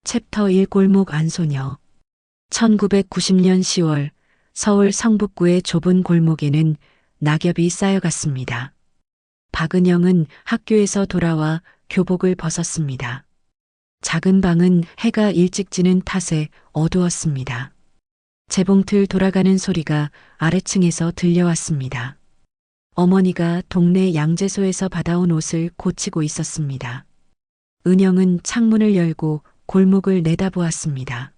챕터 1 골목 안소녀. 1990년 10월 서울 성북구의 좁은 골목에는 낙엽이 쌓여갔습니다. 박은영은 학교에서 돌아와 교복을 벗었습니다. 작은 방은 해가 일찍 지는 탓에 어두웠습니다. 재봉틀 돌아가는 소리가 아래층에서 들려왔습니다. 어머니가 동네 양재소에서 받아온 옷을 고치고 있었습니다. 은영은 창문을 열고 골목을 내다보았습니다.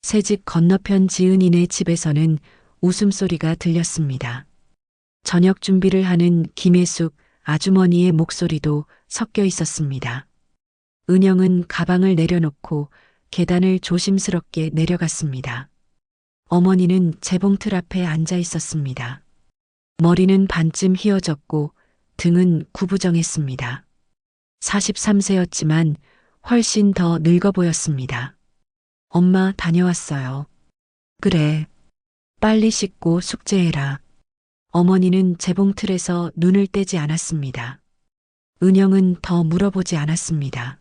새집 건너편 지은이네 집에서는 웃음소리가 들렸습니다. 저녁 준비를 하는 김혜숙 아주머니의 목소리도 섞여 있었습니다. 은영은 가방을 내려놓고 계단을 조심스럽게 내려갔습니다. 어머니는 재봉틀 앞에 앉아 있었습니다. 머리는 반쯤 휘어졌고 등은 구부정했습니다. 43세였지만 훨씬 더 늙어 보였습니다. 엄마 다녀왔어요. 그래. 빨리 씻고 숙제해라. 어머니는 재봉틀에서 눈을 떼지 않았습니다. 은영은 더 물어보지 않았습니다.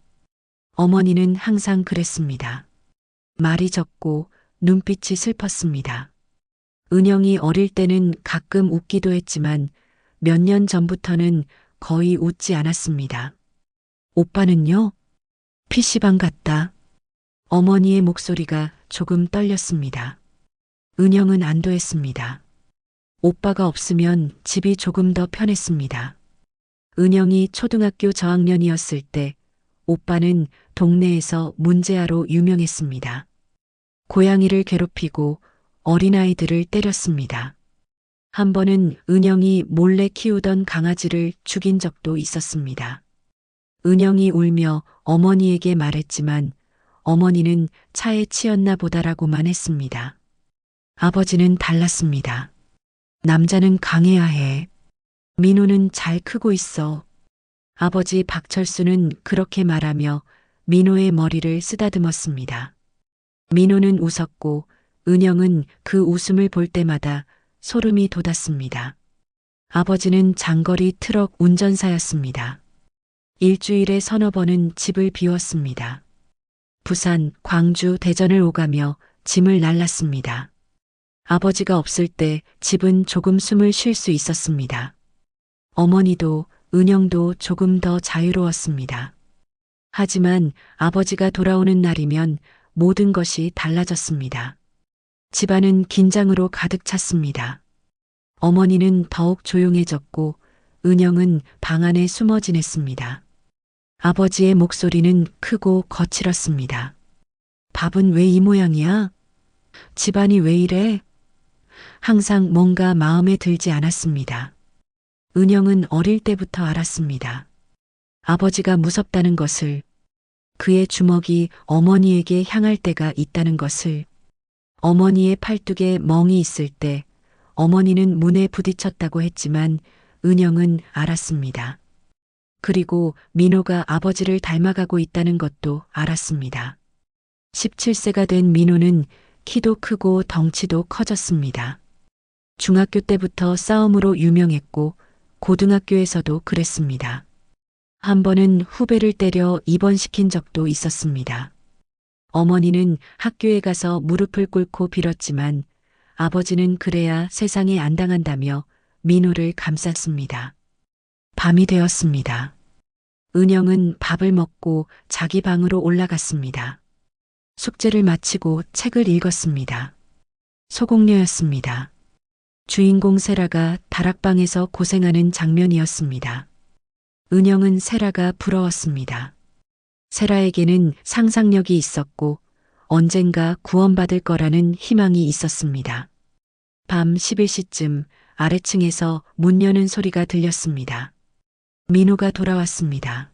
어머니는 항상 그랬습니다. 말이 적고 눈빛이 슬펐습니다. 은영이 어릴 때는 가끔 웃기도 했지만 몇 년 전부터는 거의 웃지 않았습니다. 오빠는요? PC방 갔다. 어머니의 목소리가 조금 떨렸습니다. 은영은 안도했습니다. 오빠가 없으면 집이 조금 더 편했습니다. 은영이 초등학교 저학년이었을 때 오빠는 동네에서 문제아로 유명했습니다. 고양이를 괴롭히고 어린아이들을 때렸습니다. 한 번은 은영이 몰래 키우던 강아지를 죽인 적도 있었습니다. 은영이 울며 어머니에게 말했지만 어머니는 차에 치였나 보다라고만 했습니다. 아버지는 달랐습니다. 남자는 강해야 해. 민호는 잘 크고 있어. 아버지 박철수는 그렇게 말하며 민호의 머리를 쓰다듬었습니다. 민호는 웃었고 은영은 그 웃음을 볼 때마다 소름이 돋았습니다. 아버지는 장거리 트럭 운전사였습니다. 일주일에 서너 번은 집을 비웠습니다. 부산, 광주, 대전을 오가며 짐을 날랐습니다. 아버지가 없을 때 집은 조금 숨을 쉴 수 있었습니다. 어머니도 은영도 조금 더 자유로웠습니다. 하지만 아버지가 돌아오는 날이면 모든 것이 달라졌습니다. 집안은 긴장으로 가득 찼습니다. 어머니는 더욱 조용해졌고 은영은 방 안에 숨어 지냈습니다. 아버지의 목소리는 크고 거칠었습니다. 밥은 왜 이 모양이야? 집안이 왜 이래? 항상 뭔가 마음에 들지 않았습니다. 은영은 어릴 때부터 알았습니다. 아버지가 무섭다는 것을, 그의 주먹이 어머니에게 향할 때가 있다는 것을, 어머니의 팔뚝에 멍이 있을 때 어머니는 문에 부딪혔다고 했지만 은영은 알았습니다. 그리고 민호가 아버지를 닮아가고 있다는 것도 알았습니다. 17세가 된 민호는 키도 크고 덩치도 커졌습니다. 중학교 때부터 싸움으로 유명했고 고등학교에서도 그랬습니다. 한 번은 후배를 때려 입원시킨 적도 있었습니다. 어머니는 학교에 가서 무릎을 꿇고 빌었지만 아버지는 그래야 세상에 안 당한다며 민호를 감쌌습니다. 밤이 되었습니다. 은영은 밥을 먹고 자기 방으로 올라갔습니다. 숙제를 마치고 책을 읽었습니다. 소공녀였습니다. 주인공 세라가 다락방에서 고생하는 장면이었습니다. 은영은 세라가 부러웠습니다. 세라에게는 상상력이 있었고 언젠가 구원받을 거라는 희망이 있었습니다. 밤 11시쯤 아래층에서 문 여는 소리가 들렸습니다. 민호가 돌아왔습니다.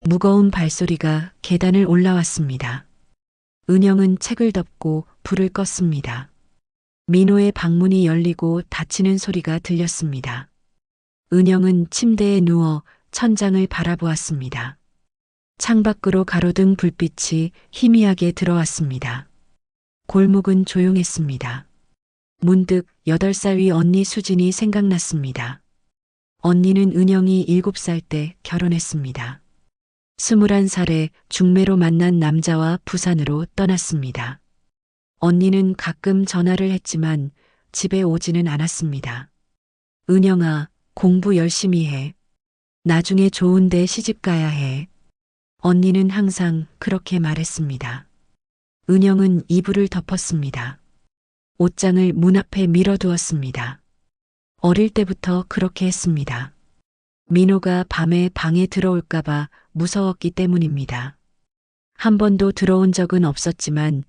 무거운 발소리가 계단을 올라왔습니다. 은영은 책을 덮고 불을 껐습니다. 민호의 방문이 열리고 닫히는 소리가 들렸습니다. 은영은 침대에 누워 천장을 바라보았습니다. 창밖으로 가로등 불빛이 희미하게 들어왔습니다. 골목은 조용했습니다. 문득 8살 위 언니 수진이 생각났습니다. 언니는 은영이 7살 때 결혼했습니다. 21살에 중매로 만난 남자와 부산으로 떠났습니다. 언니는 가끔 전화를 했지만 집에 오지는 않았습니다. 은영아, 공부 열심히 해. 나중에 좋은데 시집 가야 해. 언니는 항상 그렇게 말했습니다. 은영은 이불을 덮었습니다. 옷장을 문 앞에 밀어두었습니다. 어릴 때부터 그렇게 했습니다. 민호가 밤에 방에 들어올까봐 무서웠기 때문입니다. 한 번도 들어온 적은 없었지만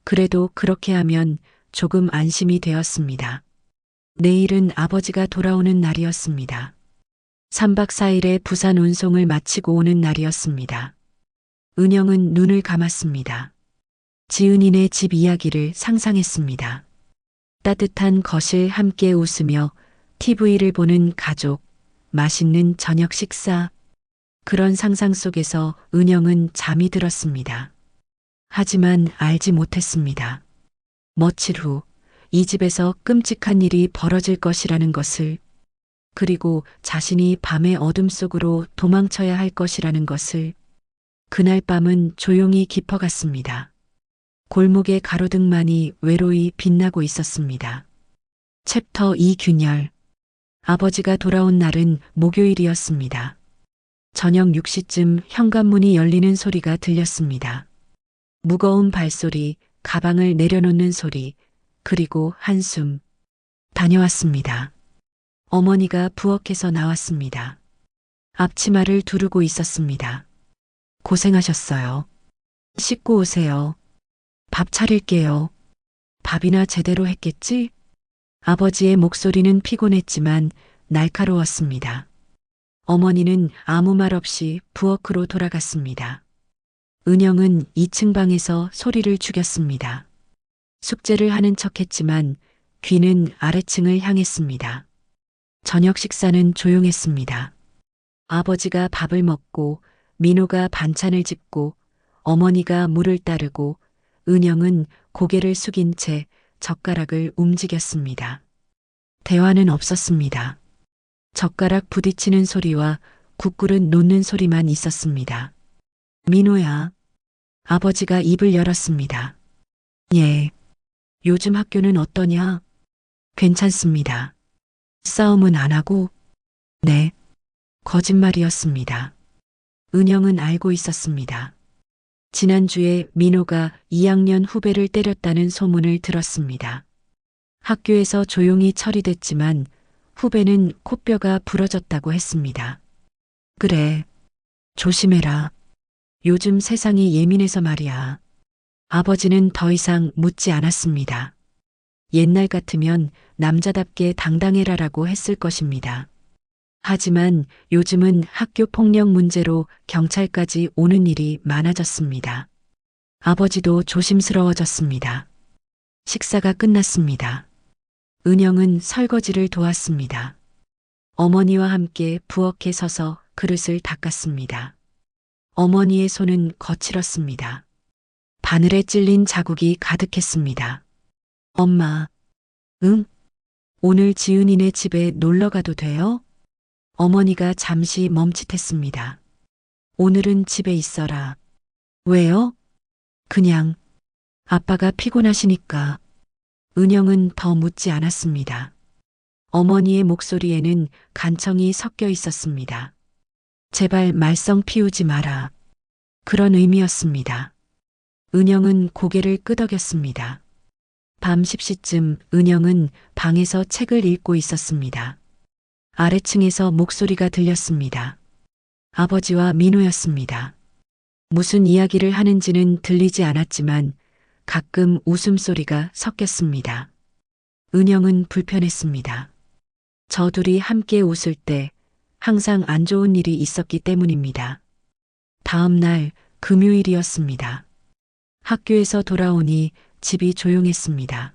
그래도 그렇게 하면 조금 안심이 되었습니다. 내일은 아버지가 돌아오는 날이었습니다. 3박 4일의 부산 운송을 마치고 오는 날이었습니다. 은영은 눈을 감았습니다. 지은이네 집 이야기를 상상했습니다. 따뜻한 거실 함께 웃으며 TV를 보는 가족, 맛있는 저녁 식사. 그런 상상 속에서 은영은 잠이 들었습니다. 하지만 알지 못했습니다. 며칠 후 이 집에서 끔찍한 일이 벌어질 것이라는 것을, 그리고 자신이 밤의 어둠 속으로 도망쳐야 할 것이라는 것을. 그날 밤은 조용히 깊어갔습니다. 골목의 가로등만이 외로이 빛나고 있었습니다. 챕터 2 균열. 아버지가 돌아온 날은 목요일이었습니다. 저녁 6시쯤 현관문이 열리는 소리가 들렸습니다. 무거운 발소리, 가방을 내려놓는 소리, 그리고 한숨. 다녀왔습니다. 어머니가 부엌에서 나왔습니다. 앞치마를 두르고 있었습니다. 고생하셨어요. 씻고 오세요. 밥 차릴게요. 밥이나 제대로 했겠지? 아버지의 목소리는 피곤했지만 날카로웠습니다. 어머니는 아무 말 없이 부엌으로 돌아갔습니다. 은영은 2층 방에서 소리를 죽였습니다. 숙제를 하는 척했지만 귀는 아래층을 향했습니다. 저녁 식사는 조용했습니다. 아버지가 밥을 먹고 민호가 반찬을 짚고 어머니가 물을 따르고 은영은 고개를 숙인 채 젓가락을 움직였습니다. 대화는 없었습니다. 젓가락 부딪히는 소리와 국그릇 놓는 소리만 있었습니다. 민호야. 아버지가 입을 열었습니다. 예. 요즘 학교는 어떠냐? 괜찮습니다. 싸움은 안 하고? 네. 거짓말이었습니다. 은영은 알고 있었습니다. 지난주에 민호가 2학년 후배를 때렸다는 소문을 들었습니다. 학교에서 조용히 처리됐지만 후배는 코뼈가 부러졌다고 했습니다. 그래. 조심해라. 요즘 세상이 예민해서 말이야. 아버지는 더 이상 묻지 않았습니다. 옛날 같으면 남자답게 당당해라라고 했을 것입니다. 하지만 요즘은 학교 폭력 문제로 경찰까지 오는 일이 많아졌습니다. 아버지도 조심스러워졌습니다. 식사가 끝났습니다. 은영은 설거지를 도왔습니다. 어머니와 함께 부엌에 서서 그릇을 닦았습니다. 어머니의 손은 거칠었습니다. 바늘에 찔린 자국이 가득했습니다. 엄마, 응? 오늘 지은이네 집에 놀러 가도 돼요? 어머니가 잠시 멈칫했습니다. 오늘은 집에 있어라. 왜요? 그냥 아빠가 피곤하시니까. 은영은 더 묻지 않았습니다. 어머니의 목소리에는 간청이 섞여 있었습니다. 제발 말썽 피우지 마라. 그런 의미였습니다. 은영은 고개를 끄덕였습니다. 밤 10시쯤 은영은 방에서 책을 읽고 있었습니다. 아래층에서 목소리가 들렸습니다. 아버지와 민호였습니다. 무슨 이야기를 하는지는 들리지 않았지만 가끔 웃음소리가 섞였습니다. 은영은 불편했습니다. 저 둘이 함께 웃을 때 항상 안 좋은 일이 있었기 때문입니다. 다음 날 금요일이었습니다. 학교에서 돌아오니 집이 조용했습니다.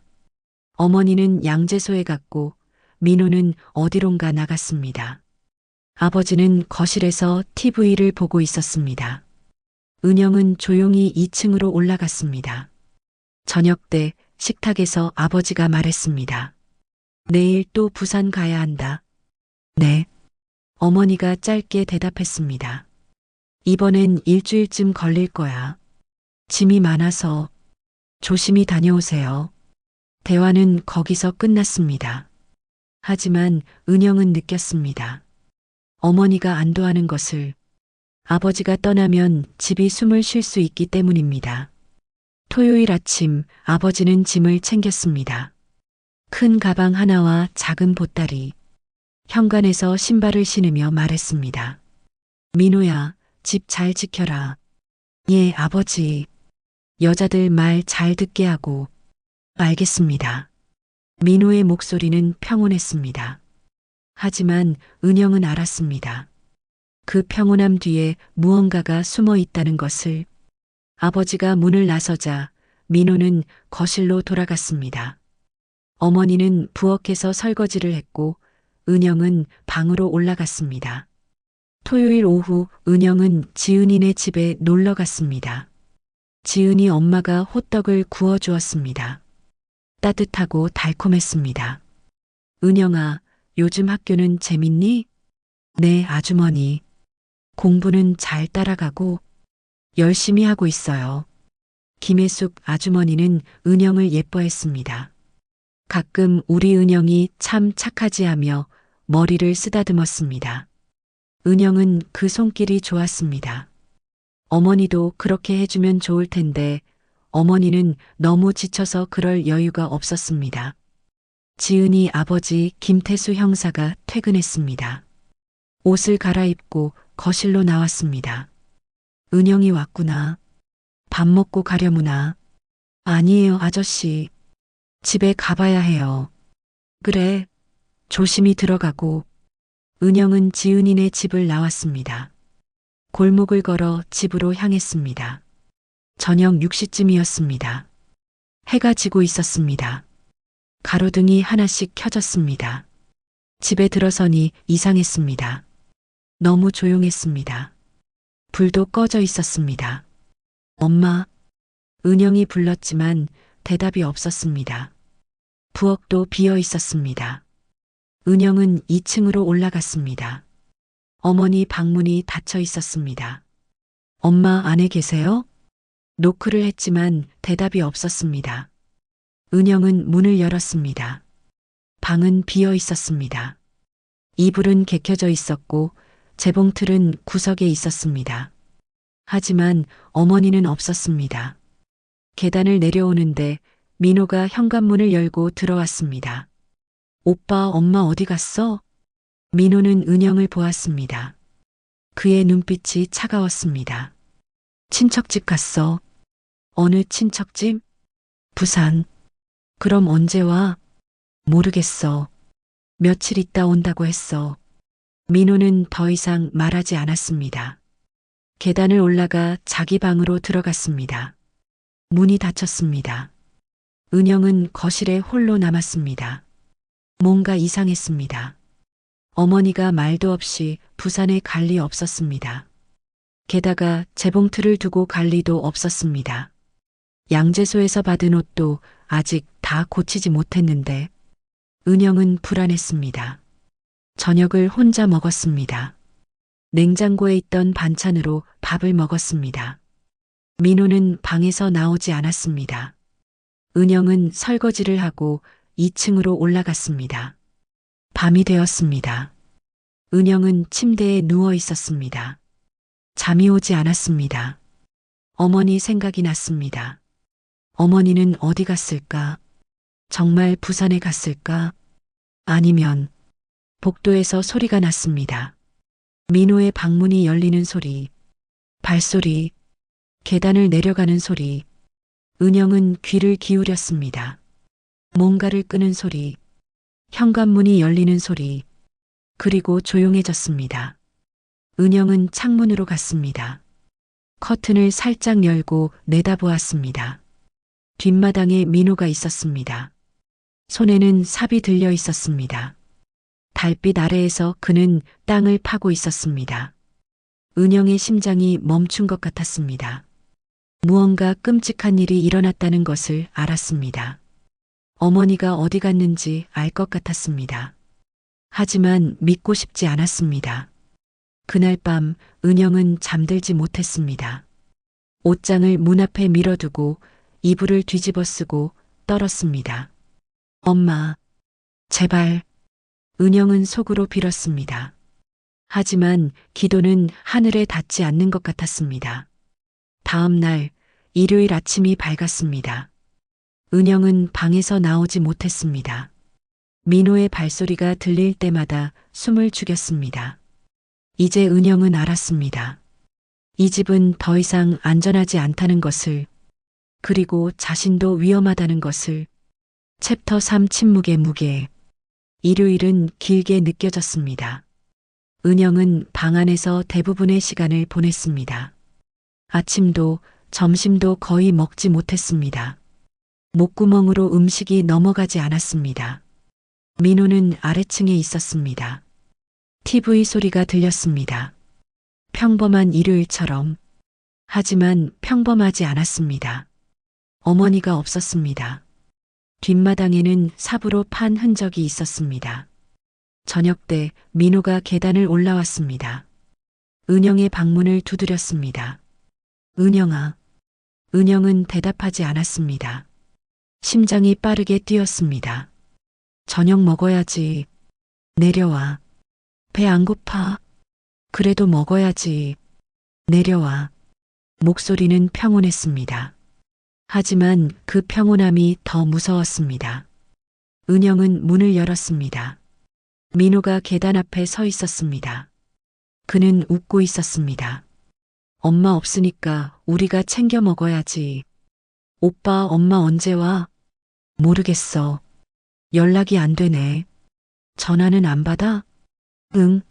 어머니는 양재소에 갔고 민호는 어디론가 나갔습니다. 아버지는 거실에서 TV를 보고 있었습니다. 은영은 조용히 2층으로 올라갔습니다. 저녁 때 식탁에서 아버지가 말했습니다. 내일 또 부산 가야 한다. 네. 어머니가 짧게 대답했습니다. 이번엔 일주일쯤 걸릴 거야. 짐이 많아서 조심히 다녀오세요. 대화는 거기서 끝났습니다. 하지만 은영은 느꼈습니다. 어머니가 안도하는 것을 아버지가 떠나면 집이 숨을 쉴 수 있기 때문입니다. 토요일 아침 아버지는 짐을 챙겼습니다. 큰 가방 하나와 작은 보따리. 현관에서 신발을 신으며 말했습니다. 민호야, 집 잘 지켜라. 예, 아버지. 여자들 말 잘 듣게 하고. 알겠습니다. 민호의 목소리는 평온했습니다. 하지만 은영은 알았습니다. 그 평온함 뒤에 무언가가 숨어 있다는 것을. 아버지가 문을 나서자 민호는 거실로 돌아갔습니다. 어머니는 부엌에서 설거지를 했고 은영은 방으로 올라갔습니다. 토요일 오후 은영은 지은이네 집에 놀러 갔습니다. 지은이 엄마가 호떡을 구워 주었습니다. 따뜻하고 달콤했습니다. 은영아, 요즘 학교는 재밌니? 네, 아주머니. 공부는 잘 따라가고 열심히 하고 있어요. 김혜숙 아주머니는 은영을 예뻐했습니다. 가끔 우리 은영이 참 착하지 하며 머리를 쓰다듬었습니다. 은영은 그 손길이 좋았습니다. 어머니도 그렇게 해주면 좋을 텐데 어머니는 너무 지쳐서 그럴 여유가 없었습니다. 지은이 아버지 김태수 형사가 퇴근했습니다. 옷을 갈아입고 거실로 나왔습니다. 은영이 왔구나. 밥 먹고 가려무나. 아니에요, 아저씨. 집에 가봐야 해요. 그래. 조심히 들어가고. 은영은 지은이네 집을 나왔습니다. 골목을 걸어 집으로 향했습니다. 저녁 6시쯤이었습니다. 해가 지고 있었습니다. 가로등이 하나씩 켜졌습니다. 집에 들어서니 이상했습니다. 너무 조용했습니다. 불도 꺼져 있었습니다. 엄마, 은영이 불렀지만 대답이 없었습니다. 부엌도 비어 있었습니다. 은영은 2층으로 올라갔습니다. 어머니 방문이 닫혀 있었습니다. 엄마 안에 계세요? 노크를 했지만 대답이 없었습니다. 은영은 문을 열었습니다. 방은 비어 있었습니다. 이불은 개켜져 있었고 재봉틀은 구석에 있었습니다. 하지만 어머니는 없었습니다. 계단을 내려오는데 민호가 현관문을 열고 들어왔습니다. 오빠, 엄마 어디 갔어? 민호는 은영을 보았습니다. 그의 눈빛이 차가웠습니다. 친척집 갔어. 어느 친척집? 부산. 그럼 언제 와? 모르겠어. 며칠 있다 온다고 했어. 민호는 더 이상 말하지 않았습니다. 계단을 올라가 자기 방으로 들어갔습니다. 문이 닫혔습니다. 은영은 거실에 홀로 남았습니다. 뭔가 이상했습니다. 어머니가 말도 없이 부산에 갈 리 없었습니다. 게다가 재봉틀을 두고 갈 리도 없었습니다. 양재소에서 받은 옷도 아직 다 고치지 못했는데 은영은 불안했습니다. 저녁을 혼자 먹었습니다. 냉장고에 있던 반찬으로 밥을 먹었습니다. 민호는 방에서 나오지 않았습니다. 은영은 설거지를 하고 2층으로 올라갔습니다. 밤이 되었습니다. 은영은 침대에 누워 있었습니다. 잠이 오지 않았습니다. 어머니 생각이 났습니다. 어머니는 어디 갔을까? 정말 부산에 갔을까? 아니면 복도에서 소리가 났습니다. 민호의 방문이 열리는 소리, 발소리, 계단을 내려가는 소리. 은영은 귀를 기울였습니다. 뭔가를 끄는 소리, 현관문이 열리는 소리, 그리고 조용해졌습니다. 은영은 창문으로 갔습니다. 커튼을 살짝 열고 내다보았습니다. 뒷마당에 민호가 있었습니다. 손에는 삽이 들려 있었습니다. 달빛 아래에서 그는 땅을 파고 있었습니다. 은영의 심장이 멈춘 것 같았습니다. 무언가 끔찍한 일이 일어났다는 것을 알았습니다. 어머니가 어디 갔는지 알 것 같았습니다. 하지만 믿고 싶지 않았습니다. 그날 밤 은영은 잠들지 못했습니다. 옷장을 문 앞에 밀어두고 이불을 뒤집어 쓰고 떨었습니다. 엄마, 제발. 은영은 속으로 빌었습니다. 하지만 기도는 하늘에 닿지 않는 것 같았습니다. 다음 날 일요일 아침이 밝았습니다. 은영은 방에서 나오지 못했습니다. 민호의 발소리가 들릴 때마다 숨을 죽였습니다. 이제 은영은 알았습니다. 이 집은 더 이상 안전하지 않다는 것을, 그리고 자신도 위험하다는 것을. 챕터 3 침묵의 무게. 일요일은 길게 느껴졌습니다. 은영은 방 안에서 대부분의 시간을 보냈습니다. 아침도 점심도 거의 먹지 못했습니다. 목구멍으로 음식이 넘어가지 않았습니다. 민호는 아래층에 있었습니다. TV 소리가 들렸습니다. 평범한 일요일처럼. 하지만 평범하지 않았습니다. 어머니가 없었습니다. 뒷마당에는 삽으로 판 흔적이 있었습니다. 저녁 때 민호가 계단을 올라왔습니다. 은영의 방문을 두드렸습니다. 은영아. 은영은 대답하지 않았습니다. 심장이 빠르게 뛰었습니다. 저녁 먹어야지. 내려와. 배 안 고파. 그래도 먹어야지. 내려와. 목소리는 평온했습니다. 하지만 그 평온함이 더 무서웠습니다. 은영은 문을 열었습니다. 민호가 계단 앞에 서 있었습니다. 그는 웃고 있었습니다. 엄마 없으니까 우리가 챙겨 먹어야지. 오빠, 엄마 언제 와? 모르겠어. 연락이 안 되네. 전화는 안 받아? 응.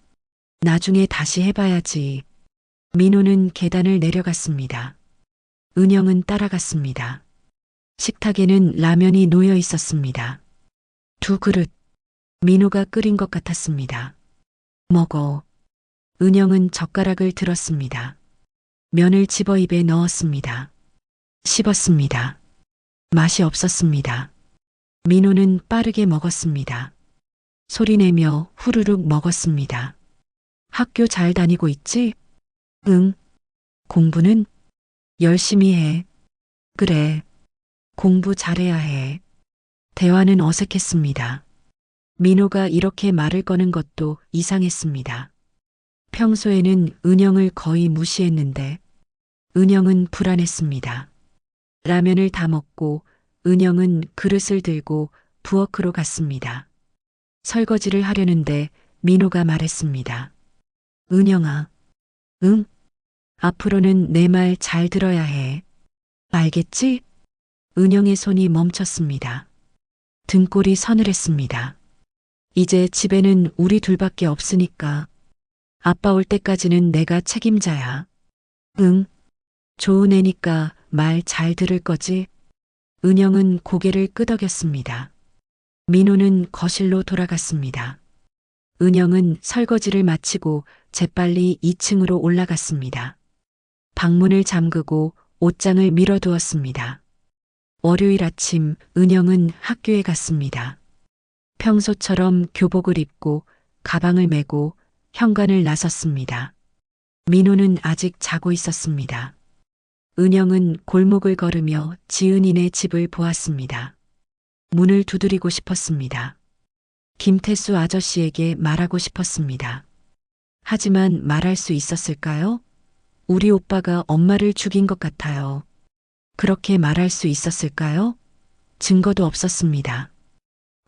나중에 다시 해봐야지. 민호는 계단을 내려갔습니다. 은영은 따라갔습니다. 식탁에는 라면이 놓여 있었습니다. 2그릇. 민호가 끓인 것 같았습니다. 먹어. 은영은 젓가락을 들었습니다. 면을 집어 입에 넣었습니다. 씹었습니다. 맛이 없었습니다. 민호는 빠르게 먹었습니다. 소리내며 후루룩 먹었습니다. 학교 잘 다니고 있지? 응. 공부는? 열심히 해. 그래. 공부 잘해야 해. 대화는 어색했습니다. 민호가 이렇게 말을 거는 것도 이상했습니다. 평소에는 은영을 거의 무시했는데 은영은 불안했습니다. 라면을 다 먹고 은영은 그릇을 들고 부엌으로 갔습니다. 설거지를 하려는데 민호가 말했습니다. 은영아. 응? 앞으로는 내 말 잘 들어야 해. 알겠지? 은영의 손이 멈췄습니다. 등골이 서늘했습니다. 이제 집에는 우리 둘밖에 없으니까 아빠 올 때까지는 내가 책임자야. 응. 좋은 애니까 말 잘 들을 거지? 은영은 고개를 끄덕였습니다. 민호는 거실로 돌아갔습니다. 은영은 설거지를 마치고 재빨리 2층으로 올라갔습니다. 방문을 잠그고 옷장을 밀어두었습니다. 월요일 아침 은영은 학교에 갔습니다. 평소처럼 교복을 입고 가방을 메고 현관을 나섰습니다. 민호는 아직 자고 있었습니다. 은영은 골목을 걸으며 지은이네 집을 보았습니다. 문을 두드리고 싶었습니다. 김태수 아저씨에게 말하고 싶었습니다. 하지만 말할 수 있었을까요? 우리 오빠가 엄마를 죽인 것 같아요. 그렇게 말할 수 있었을까요? 증거도 없었습니다.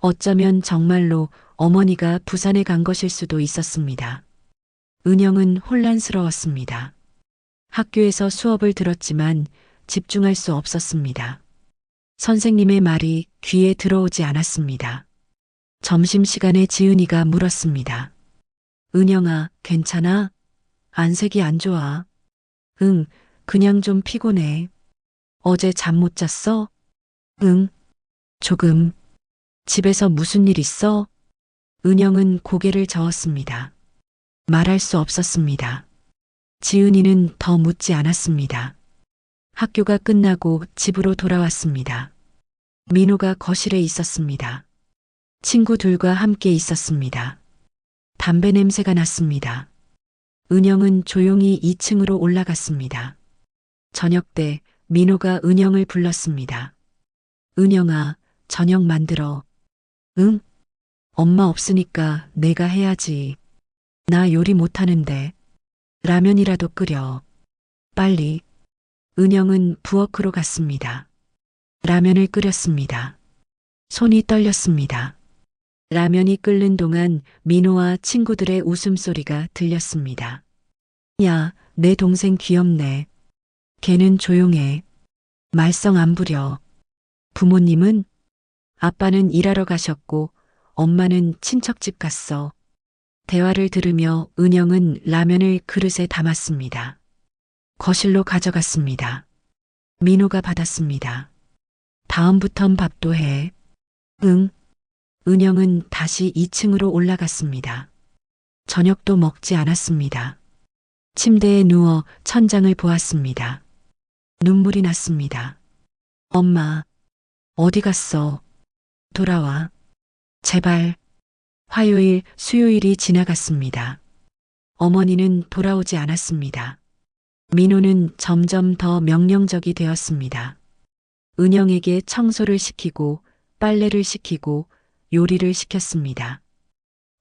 어쩌면 정말로 어머니가 부산에 간 것일 수도 있었습니다. 은영은 혼란스러웠습니다. 학교에서 수업을 들었지만 집중할 수 없었습니다. 선생님의 말이 귀에 들어오지 않았습니다. 점심시간에 지은이가 물었습니다. 은영아, 괜찮아? 안색이 안 좋아. 응, 그냥 좀 피곤해. 어제 잠 못 잤어? 응, 조금. 집에서 무슨 일 있어? 은영은 고개를 저었습니다. 말할 수 없었습니다. 지은이는 더 묻지 않았습니다. 학교가 끝나고 집으로 돌아왔습니다. 민호가 거실에 있었습니다. 친구들과 함께 있었습니다. 담배 냄새가 났습니다. 은영은 조용히 2층으로 올라갔습니다. 저녁 때 민호가 은영을 불렀습니다. 은영아, 저녁 만들어. 응? 엄마 없으니까 내가 해야지. 나 요리 못하는데. 라면이라도 끓여. 빨리. 은영은 부엌으로 갔습니다. 라면을 끓였습니다. 손이 떨렸습니다. 라면이 끓는 동안 민호와 친구들의 웃음소리가 들렸습니다. 야, 내 동생 귀엽네. 걔는 조용해. 말썽 안 부려. 부모님은? 아빠는 일하러 가셨고 엄마는 친척집 갔어. 대화를 들으며 은영은 라면을 그릇에 담았습니다. 거실로 가져갔습니다. 민호가 받았습니다. 다음부턴 밥도 해. 응. 은영은 다시 2층으로 올라갔습니다. 저녁도 먹지 않았습니다. 침대에 누워 천장을 보았습니다. 눈물이 났습니다. 엄마, 어디 갔어? 돌아와. 제발. 화요일, 수요일이 지나갔습니다. 어머니는 돌아오지 않았습니다. 민호는 점점 더 명령적이 되었습니다. 은영에게 청소를 시키고 빨래를 시키고 요리를 시켰습니다.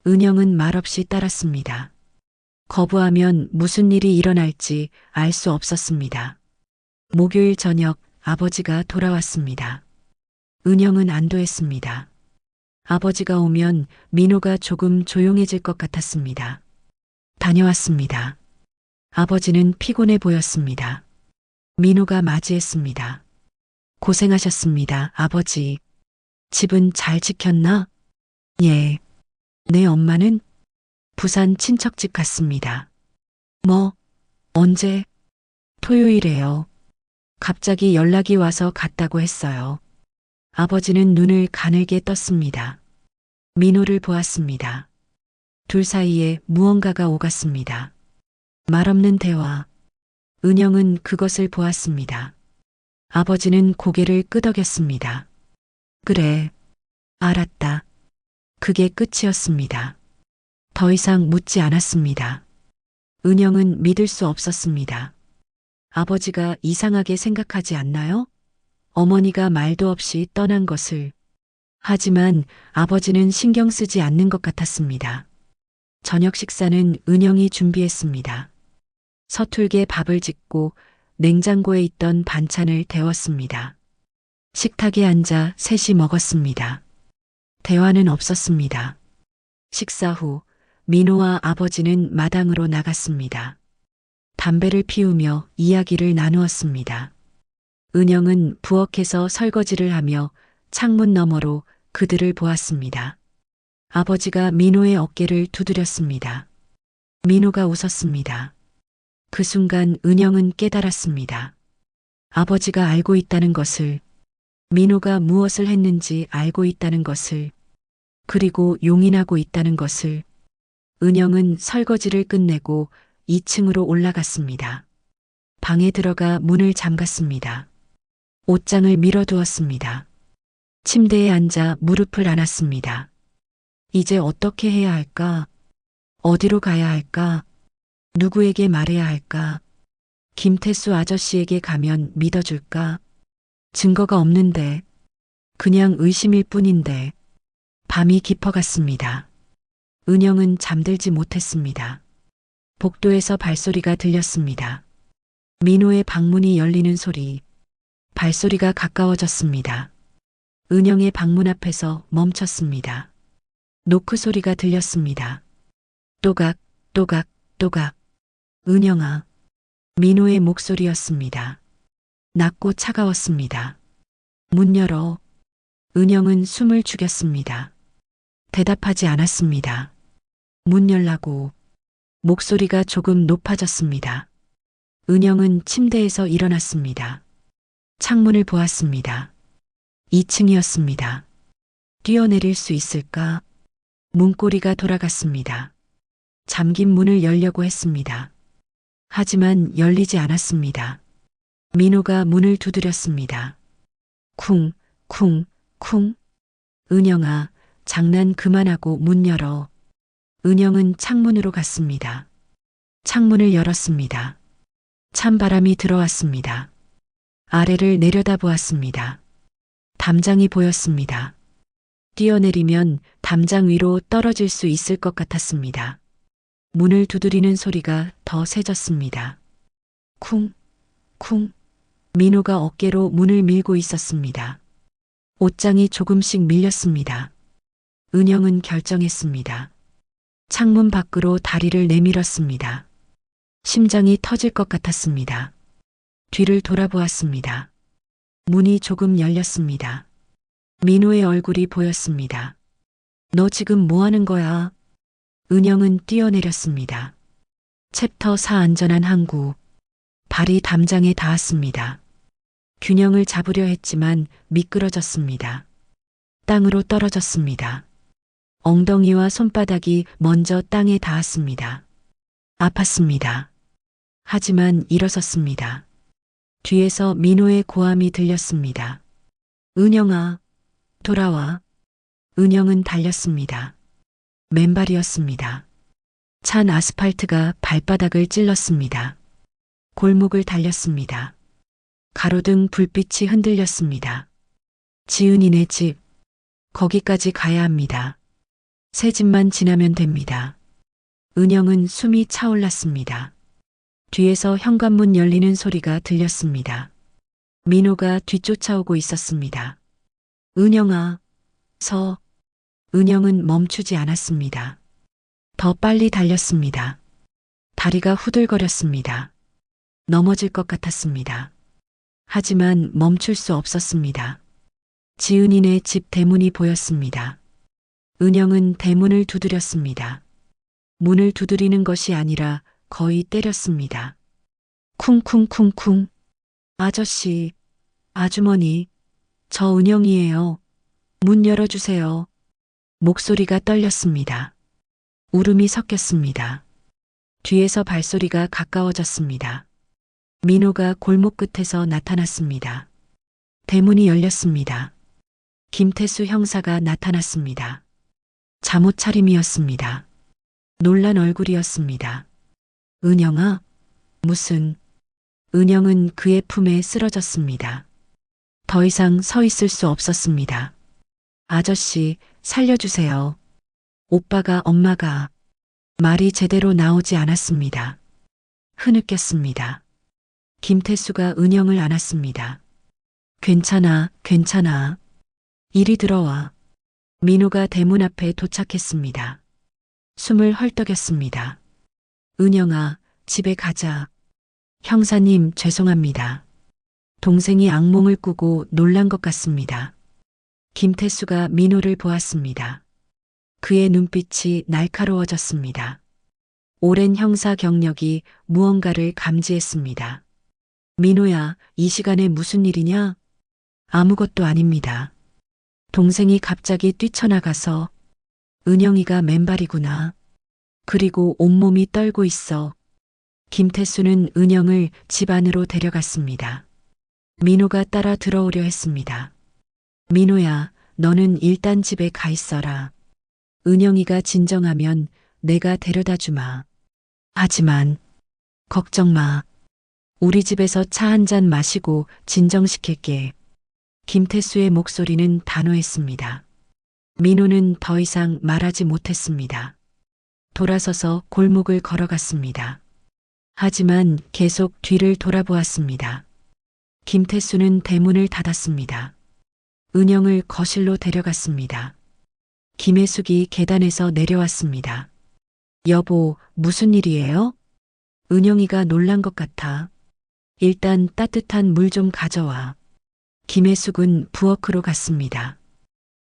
은영은 말없이 따랐습니다. 거부하면 무슨 일이 일어날지 알 수 없었습니다. 목요일 저녁 아버지가 돌아왔습니다. 은영은 안도했습니다. 아버지가 오면 민호가 조금 조용해질 것 같았습니다. 다녀왔습니다. 아버지는 피곤해 보였습니다. 민호가 맞이했습니다. 고생하셨습니다, 아버지. 집은 잘 지켰나? 예. 내 엄마는 부산 친척집 갔습니다. 뭐? 언제? 토요일에요. 갑자기 연락이 와서 갔다고 했어요. 아버지는 눈을 가늘게 떴습니다. 민호를 보았습니다. 둘 사이에 무언가가 오갔습니다. 말없는 대화. 은영은 그것을 보았습니다. 아버지는 고개를 끄덕였습니다. 그래. 알았다. 그게 끝이었습니다. 더 이상 묻지 않았습니다. 은영은 믿을 수 없었습니다. 아버지가 이상하게 생각하지 않나요? 어머니가 말도 없이 떠난 것을. 하지만 아버지는 신경 쓰지 않는 것 같았습니다. 저녁 식사는 은영이 준비했습니다. 서툴게 밥을 짓고 냉장고에 있던 반찬을 데웠습니다. 식탁에 앉아 셋이 먹었습니다. 대화는 없었습니다. 식사 후 민호와 아버지는 마당으로 나갔습니다. 담배를 피우며 이야기를 나누었습니다. 은영은 부엌에서 설거지를 하며 창문 너머로 그들을 보았습니다. 아버지가 민호의 어깨를 두드렸습니다. 민호가 웃었습니다. 그 순간 은영은 깨달았습니다. 아버지가 알고 있다는 것을, 민호가 무엇을 했는지 알고 있다는 것을, 그리고 용인하고 있다는 것을. 은영은 설거지를 끝내고 2층으로 올라갔습니다. 방에 들어가 문을 잠갔습니다. 옷장을 밀어두었습니다. 침대에 앉아 무릎을 안았습니다. 이제 어떻게 해야 할까? 어디로 가야 할까? 누구에게 말해야 할까? 김태수 아저씨에게 가면 믿어줄까? 증거가 없는데, 그냥 의심일 뿐인데. 밤이 깊어갔습니다. 은영은 잠들지 못했습니다. 복도에서 발소리가 들렸습니다. 민호의 방문이 열리는 소리. 발소리가 가까워졌습니다. 은영의 방문 앞에서 멈췄습니다. 노크 소리가 들렸습니다. 또각, 또각, 또각. 은영아. 민호의 목소리였습니다. 낮고 차가웠습니다. 문 열어. 은영은 숨을 죽였습니다. 대답하지 않았습니다. 문 열라고. 목소리가 조금 높아졌습니다. 은영은 침대에서 일어났습니다. 창문을 보았습니다. 2층이었습니다. 뛰어내릴 수 있을까? 문고리가 돌아갔습니다. 잠긴 문을 열려고 했습니다. 하지만 열리지 않았습니다. 민호가 문을 두드렸습니다. 쿵, 쿵, 쿵. 은영아, 장난 그만하고 문 열어. 은영은 창문으로 갔습니다. 창문을 열었습니다. 찬바람이 들어왔습니다. 아래를 내려다보았습니다. 담장이 보였습니다. 뛰어내리면 담장 위로 떨어질 수 있을 것 같았습니다. 문을 두드리는 소리가 더 세졌습니다. 쿵, 쿵. 민호가 어깨로 문을 밀고 있었습니다. 옷장이 조금씩 밀렸습니다. 은영은 결정했습니다. 창문 밖으로 다리를 내밀었습니다. 심장이 터질 것 같았습니다. 뒤를 돌아보았습니다. 문이 조금 열렸습니다. 민호의 얼굴이 보였습니다. 너 지금 뭐 하는 거야? 은영은 뛰어내렸습니다. 챕터 4 안전한 항구. 발이 담장에 닿았습니다. 균형을 잡으려 했지만 미끄러졌습니다. 땅으로 떨어졌습니다. 엉덩이와 손바닥이 먼저 땅에 닿았습니다. 아팠습니다. 하지만 일어섰습니다. 뒤에서 민호의 고함이 들렸습니다. 은영아, 돌아와. 은영은 달렸습니다. 맨발이었습니다. 찬 아스팔트가 발바닥을 찔렀습니다. 골목을 달렸습니다. 가로등 불빛이 흔들렸습니다. 지은이네 집. 거기까지 가야 합니다. 새 집만 지나면 됩니다. 은영은 숨이 차올랐습니다. 뒤에서 현관문 열리는 소리가 들렸습니다. 민호가 뒤쫓아오고 있었습니다. 은영아, 서. 은영은 멈추지 않았습니다. 더 빨리 달렸습니다. 다리가 후들거렸습니다. 넘어질 것 같았습니다. 하지만 멈출 수 없었습니다. 지은이네 집 대문이 보였습니다. 은영은 대문을 두드렸습니다. 문을 두드리는 것이 아니라 거의 때렸습니다. 쿵쿵쿵쿵. 아저씨, 아주머니, 저 은영이에요. 문 열어주세요. 목소리가 떨렸습니다. 울음이 섞였습니다. 뒤에서 발소리가 가까워졌습니다. 민호가 골목 끝에서 나타났습니다. 대문이 열렸습니다. 김태수 형사가 나타났습니다. 잠옷 차림이었습니다. 놀란 얼굴이었습니다. 은영아? 무슨? 은영은 그의 품에 쓰러졌습니다. 더 이상 서 있을 수 없었습니다. 아저씨, 살려주세요. 오빠가 엄마가. 말이 제대로 나오지 않았습니다. 흐느꼈습니다. 김태수가 은영을 안았습니다. 괜찮아, 괜찮아. 이리 들어와. 민호가 대문 앞에 도착했습니다. 숨을 헐떡였습니다. 은영아, 집에 가자. 형사님, 죄송합니다. 동생이 악몽을 꾸고 놀란 것 같습니다. 김태수가 민호를 보았습니다. 그의 눈빛이 날카로워졌습니다. 오랜 형사 경력이 무언가를 감지했습니다. 민호야, 이 시간에 무슨 일이냐? 아무것도 아닙니다. 동생이 갑자기 뛰쳐나가서 은영이가 맨발이구나. 그리고 온몸이 떨고 있어. 김태수는 은영을 집 안으로 데려갔습니다. 민호가 따라 들어오려 했습니다. 민호야, 너는 일단 집에 가 있어라. 은영이가 진정하면 내가 데려다 주마. 하지만 걱정 마. 우리 집에서 차 한 잔 마시고 진정시킬게. 김태수의 목소리는 단호했습니다. 민호는 더 이상 말하지 못했습니다. 돌아서서 골목을 걸어갔습니다. 하지만 계속 뒤를 돌아보았습니다. 김태수는 대문을 닫았습니다. 은영을 거실로 데려갔습니다. 김혜숙이 계단에서 내려왔습니다. 여보, 무슨 일이에요? 은영이가 놀란 것 같아. 일단 따뜻한 물 좀 가져와. 김혜숙은 부엌으로 갔습니다.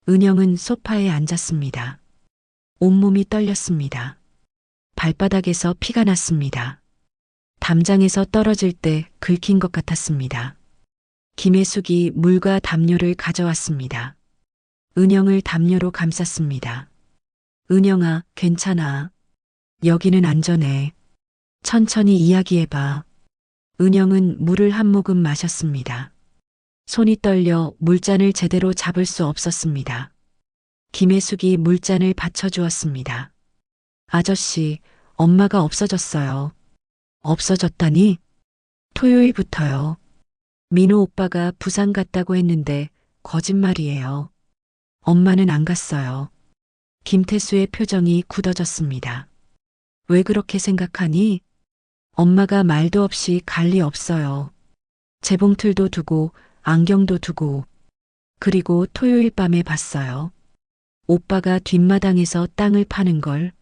은영은 소파에 앉았습니다. 온몸이 떨렸습니다. 발바닥에서 피가 났습니다. 담장에서 떨어질 때 긁힌 것 같았습니다. 김혜숙이 물과 담요를 가져왔습니다. 은영을 담요로 감쌌습니다. 은영아, 괜찮아. 여기는 안전해. 천천히 이야기해봐. 은영은 물을 한 모금 마셨습니다. 손이 떨려 물잔을 제대로 잡을 수 없었습니다. 김혜숙이 물잔을 받쳐주었습니다. 아저씨, 엄마가 없어졌어요. 없어졌다니? 토요일부터요. 민호 오빠가 부산 갔다고 했는데 거짓말이에요. 엄마는 안 갔어요. 김태수의 표정이 굳어졌습니다. 왜 그렇게 생각하니? 엄마가 말도 없이 갈 리 없어요. 재봉틀도 두고 안경도 두고 그리고 토요일 밤에 봤어요. 오빠가 뒷마당에서 땅을 파는 걸.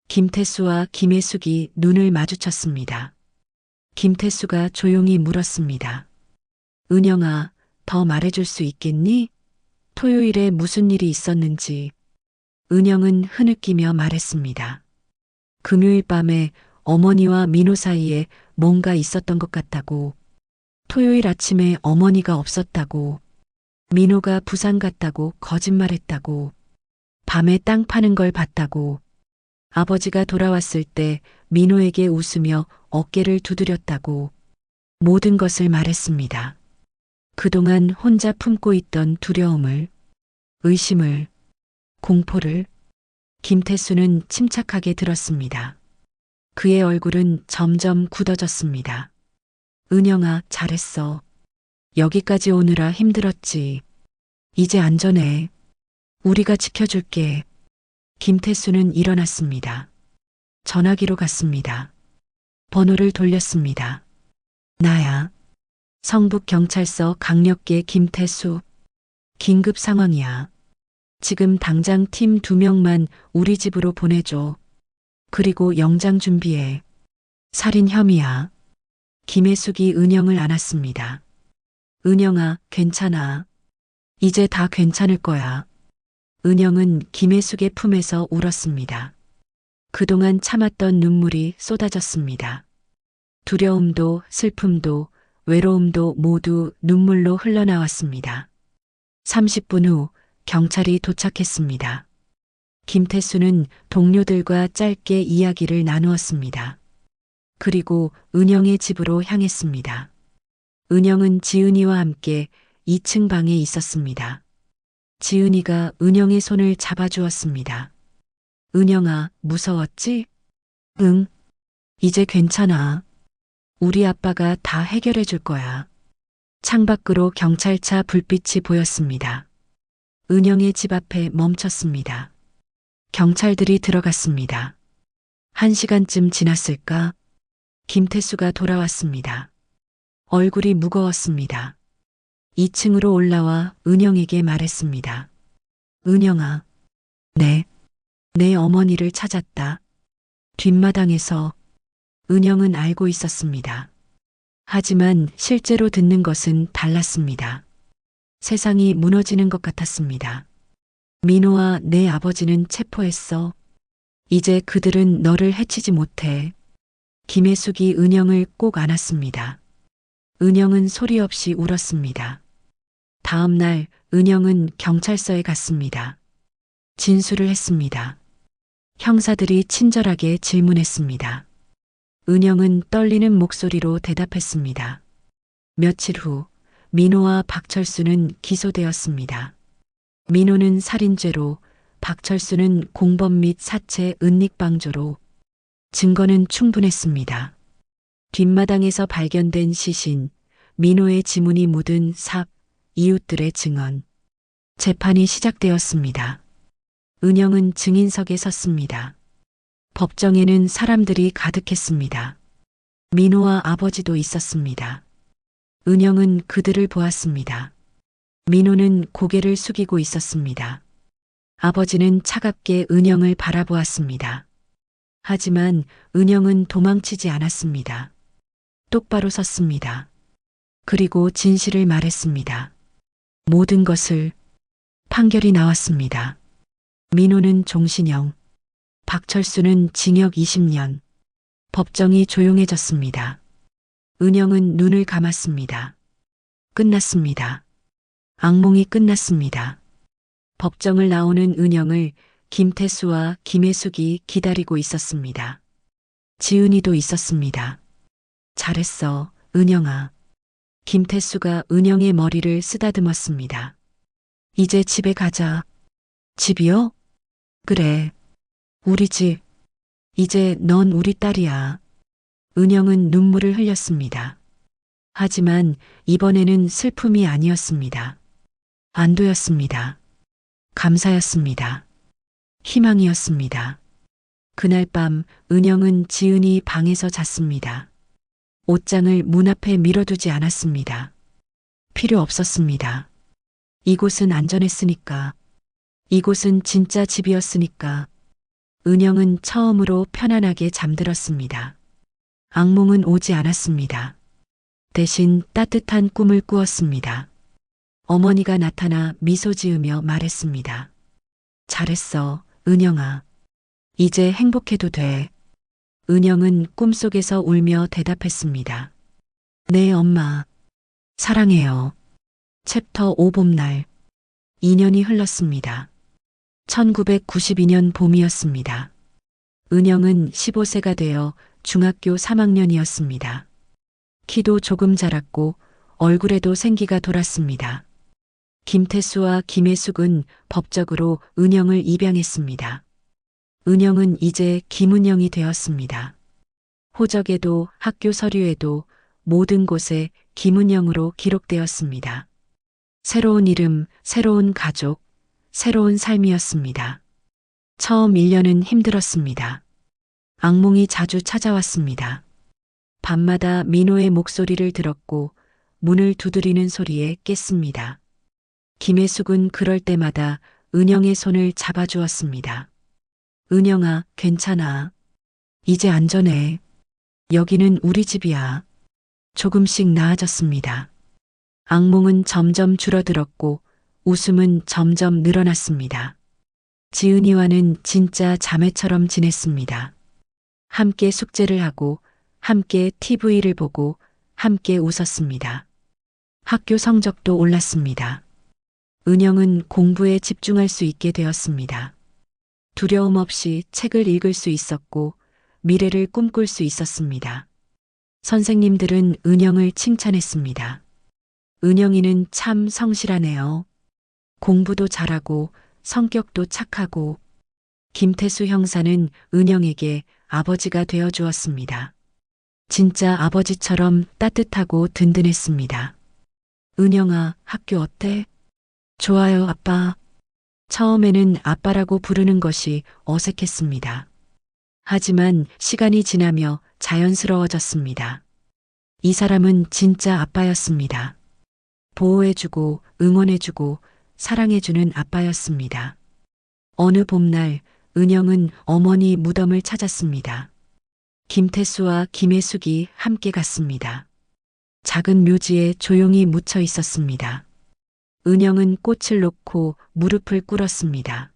김태수와 김혜숙이 눈을 마주쳤습니다. 김태수가 조용히 물었습니다. 은영아, 더 말해줄 수 있겠니? 토요일에 무슨 일이 있었는지. 은영은 흐느끼며 말했습니다. 금요일 밤에 어머니와 민호 사이에 뭔가 있었던 것 같다고. 토요일 아침에 어머니가 없었다고. 민호가 부산 갔다고 거짓말했다고. 밤에 땅 파는 걸 봤다고. 아버지가 돌아왔을 때 민호에게 웃으며 어깨를 두드렸다고. 모든 것을 말했습니다. 그동안 혼자 품고 있던 두려움을, 의심을, 공포를 김태수는 침착하게 들었습니다. 그의 얼굴은 점점 굳어졌습니다. 은영아, 잘했어. 여기까지 오느라 힘들었지. 이제 안전해. 우리가 지켜줄게. 김태수는 일어났습니다. 전화기로 갔습니다. 번호를 돌렸습니다. 나야. 성북경찰서 강력계 김태수. 긴급 상황이야. 지금 당장 팀 2명만 우리 집으로 보내줘. 그리고 영장 준비해. 살인 혐의야. 김혜숙이 은영을 안았습니다. 은영아, 괜찮아. 이제 다 괜찮을 거야. 은영은 김혜숙의 품에서 울었습니다. 그동안 참았던 눈물이 쏟아졌습니다. 두려움도 슬픔도 외로움도 모두 눈물로 흘러나왔습니다. 30분 후 경찰이 도착했습니다. 김태수는 동료들과 짧게 이야기를 나누었습니다. 그리고 은영의 집으로 향했습니다. 은영은 지은이와 함께 2층 방에 있었습니다. 지은이가 은영의 손을 잡아주었습니다. 은영아, 무서웠지? 응. 이제 괜찮아. 우리 아빠가 다 해결해 줄 거야. 창밖으로 경찰차 불빛이 보였습니다. 은영의 집 앞에 멈췄습니다. 경찰들이 들어갔습니다. 1시간쯤 지났을까? 김태수가 돌아왔습니다. 얼굴이 무거웠습니다. 2층으로 올라와 은영에게 말했습니다. 은영아, 내 어머니를 찾았다. 뒷마당에서. 은영은 알고 있었습니다. 하지만 실제로 듣는 것은 달랐습니다. 세상이 무너지는 것 같았습니다. 민호와 내 아버지는 체포했어. 이제 그들은 너를 해치지 못해. 김혜숙이 은영을 꼭 안았습니다. 은영은 소리 없이 울었습니다. 다음 날 은영은 경찰서에 갔습니다. 진술을 했습니다. 형사들이 친절하게 질문했습니다. 은영은 떨리는 목소리로 대답했습니다. 며칠 후 민호와 박철수는 기소되었습니다. 민호는 살인죄로, 박철수는 공범 및 사체 은닉방조로. 증거는 충분했습니다. 뒷마당에서 발견된 시신, 민호의 지문이 묻은 삽, 이웃들의 증언. 재판이 시작되었습니다. 은영은 증인석에 섰습니다. 법정에는 사람들이 가득했습니다. 민호와 아버지도 있었습니다. 은영은 그들을 보았습니다. 민호는 고개를 숙이고 있었습니다. 아버지는 차갑게 은영을 바라보았습니다. 하지만 은영은 도망치지 않았습니다. 똑바로 섰습니다. 그리고 진실을 말했습니다. 모든 것을. 판결이 나왔습니다. 민호는 종신형, 박철수는 징역 20년. 법정이 조용해졌습니다. 은영은 눈을 감았습니다. 끝났습니다. 악몽이 끝났습니다. 법정을 나오는 은영을 김태수와 김혜숙이 기다리고 있었습니다. 지은이도 있었습니다. 잘했어, 은영아. 김태수가 은영의 머리를 쓰다듬었습니다. 이제 집에 가자. 집이요? 그래. 우리 집. 이제 넌 우리 딸이야. 은영은 눈물을 흘렸습니다. 하지만 이번에는 슬픔이 아니었습니다. 안도였습니다. 감사였습니다. 희망이었습니다. 그날 밤 은영은 지은이 방에서 잤습니다. 옷장을 문 앞에 밀어두지 않았습니다. 필요 없었습니다. 이곳은 안전했으니까. 이곳은 진짜 집이었으니까. 은영은 처음으로 편안하게 잠들었습니다. 악몽은 오지 않았습니다. 대신 따뜻한 꿈을 꾸었습니다. 어머니가 나타나 미소 지으며 말했습니다. 잘했어, 은영아. 이제 행복해도 돼. 은영은 꿈속에서 울며 대답했습니다. 네, 엄마. 사랑해요. 챕터 5 봄날. 2년이 흘렀습니다. 1992년 봄이었습니다. 은영은 15세가 되어 중학교 3학년이었습니다. 키도 조금 자랐고 얼굴에도 생기가 돌았습니다. 김태수와 김혜숙은 법적으로 은영을 입양했습니다. 은영은 이제 김은영이 되었습니다. 호적에도 학교 서류에도 모든 곳에 김은영으로 기록되었습니다. 새로운 이름, 새로운 가족, 새로운 삶이었습니다. 처음 1년은 힘들었습니다. 악몽이 자주 찾아왔습니다. 밤마다 민호의 목소리를 들었고 문을 두드리는 소리에 깼습니다. 김혜숙은 그럴 때마다 은영의 손을 잡아주었습니다. 은영아, 괜찮아. 이제 안전해. 여기는 우리 집이야. 조금씩 나아졌습니다. 악몽은 점점 줄어들었고 웃음은 점점 늘어났습니다. 지은이와는 진짜 자매처럼 지냈습니다. 함께 숙제를 하고 함께 TV를 보고 함께 웃었습니다. 학교 성적도 올랐습니다. 은영은 공부에 집중할 수 있게 되었습니다. 두려움 없이 책을 읽을 수 있었고 미래를 꿈꿀 수 있었습니다. 선생님들은 은영을 칭찬했습니다. 은영이는 참 성실하네요. 공부도 잘하고 성격도 착하고. 김태수 형사는 은영에게 아버지가 되어 주었습니다. 진짜 아버지처럼 따뜻하고 든든했습니다. 은영아, 학교 어때? 좋아요, 아빠. 처음에는 아빠라고 부르는 것이 어색했습니다. 하지만 시간이 지나며 자연스러워졌습니다. 이 사람은 진짜 아빠였습니다. 보호해주고 응원해주고 사랑해주는 아빠였습니다. 어느 봄날 은영은 어머니 무덤을 찾았습니다. 김태수와 김혜숙이 함께 갔습니다. 작은 묘지에 조용히 묻혀 있었습니다. 은영은 꽃을 놓고 무릎을 꿇었습니다.